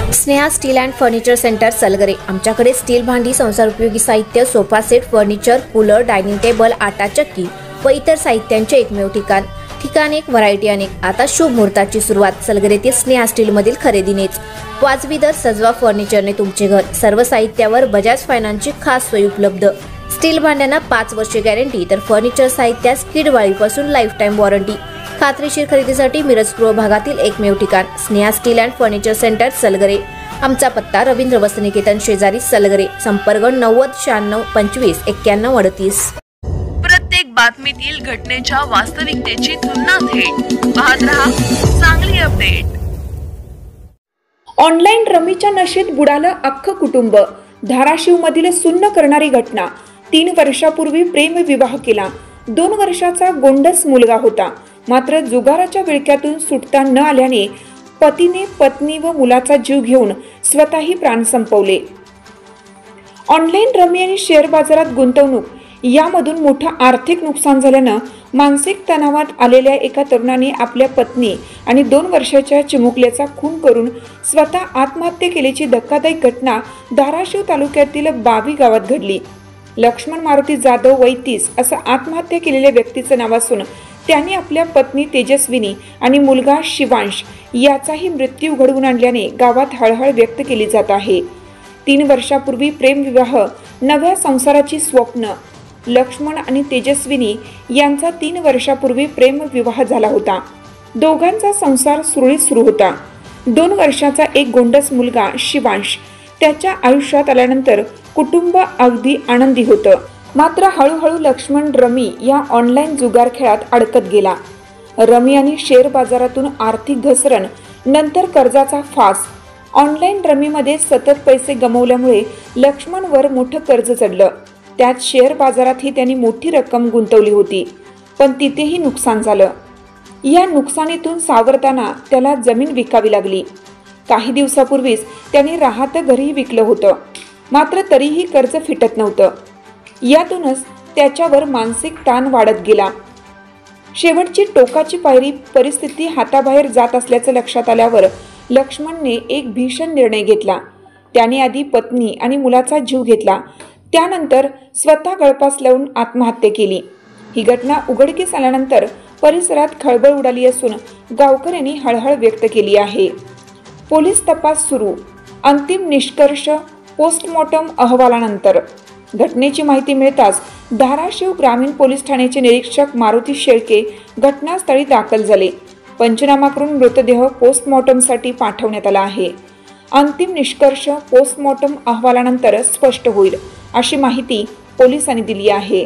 Sneha steel and furniture centre Salgare. आमच्याकडे steel भांडी, संसार उपयोगी साहित्य, sofa set, furniture, cooler, dining table, आटा चक्की व इतर साहित्यांचे एकमेव ठिकाण एक, व्हरायटी अनेक। आता शुभ मुहूर्ताची सुरुवात सलगरेतील स्नेहा स्टील मधील खरेदीनेच। वाजवी दर, सजवा फर्निचरने तुमचे घर। सर्व साहित्यावर बजाज फायनान्सची खास सोय उपलब्ध। स्टील भांड्यांना 5 वर्षे गॅरंटी, तर फर्निचर साहित्यास किडवाळीपासून लाईफ टाइम वॉरंटी। खात्रीशीर खरेदीसाठी मिरज पूर्व भागातील एकमेव ठिकाण Sneha steel and furniture centre Salgare. आमचा पत्ता रवींद्र वस्त्रनिकेतन शेजारी सलगरे। संपर्क 90 96 25 91 38। प्रत्येक बातमीतील घटनेच्या वास्तविकतेची तुलना थेट पाहत रहा चांगली अपडेट। ऑनलाईन रमीच्या नशेत बुडालं अख्खं कुटुंब। धाराशिव मधील सुन्न करणारी घटना। 3 वर्षापूर्वी प्रेमविवाह केला। 2 वर्षाचा गोंडस मुलगा होता, मात्र जुगाराच्या विळख्यातून सुटता न आल्याने पतीने पत्नी व मुलाचा जीव घेऊन स्वतःही प्राण संपवले। ऑनलाईन रमी आणि शेअर बाजारात गुंतवणूक यामधून मोठं आर्थिक नुकसान झाल्यानं मानसिक तणावात आलेल्या एका तरुणाने आपल्या पत्नी आणि 2 वर्षाच्या चिमुकल्याचा खून करून स्वतः आत्महत्या केल्याची धक्कादायक घटना धाराशिव तालुक्यातील बावी गावात घडली। लक्ष्मण मारुती जाधव वय 30 असं आत्महत्या केलेल्या व्यक्तीचं नाव असून त्यांनी आपल्या पत्नी तेजस्विनी आणि मुलगा शिवांश याचाही मृत्यू घडवून आणल्याने गावात हळहळ व्यक्त केली जात आहे। 3 वर्षापूर्वी प्रेमविवाह, नव्या संसाराची स्वप्न। लक्ष्मण आणि तेजस्विनी यांचा 3 वर्षापूर्वी प्रेमविवाह झाला होता। दोघांचा संसार सुरळीत सुरू होता। 2 वर्षाचा एक गोंडस मुलगा शिवांश त्याच्या आयुष्यात आल्यानंतर कुटुंब अगदी आनंदी होतं। मात्र हळूहळू लक्ष्मण रमी या ऑनलाईन जुगार खेळात अडकत गेला। रमी आणि शेअर बाजारातून आर्थिक घसरण, नंतर कर्जाचा फास। ऑनलाईन रमीमध्ये सतत पैसे गमावल्यामुळे लक्ष्मणवर मोठं कर्ज चढलं। त्यात शेअर बाजारातही त्यांनी मोठी रक्कम गुंतवली होती, पण तिथेही नुकसान झालं। या नुकसानीतून सावरताना त्याला जमीन विकावी लागली। काही दिवसापूर्वीच त्याने राहतं घरही विकलं होतं, मात्र तरीही कर्ज फिटत नव्हतं। यातूनच त्याच्यावर मानसिक ताण वाढत गेला। शेवटची टोकाची पायरी परिस्थिती हाताबाहेर जात असल्याचं लक्षात आल्यावर लक्ष्मणने एक भीषण निर्णय घेतला। त्याने आधी पत्नी आणि मुलाचा जीव घेतला, त्यानंतर स्वतः गळफास लावून आत्महत्या केली। ही घटना उघडकीस आल्यानंतर परिसरात खळबळ उडाली असून गावकऱ्यांनी हळहळ व्यक्त केली आहे। पोलीस तपास सुरू। अंतिम निष्कर्ष पोस्टमॉर्टम अहवालानंतर। घटनेची माहिती मिळताच धाराशिव ग्रामीण पोलीस ठाण्याचे निरीक्षक मारुती शेळके घटनास्थळी दाखल झाले। पंचनामा करून मृतदेह पोस्टमॉर्टमसाठी पाठवण्यात आला आहे। अंतिम निष्कर्ष पोस्टमॉर्टम अहवालानंतर स्पष्ट होईल, अशी माहिती पोलिसांनी दिली आहे।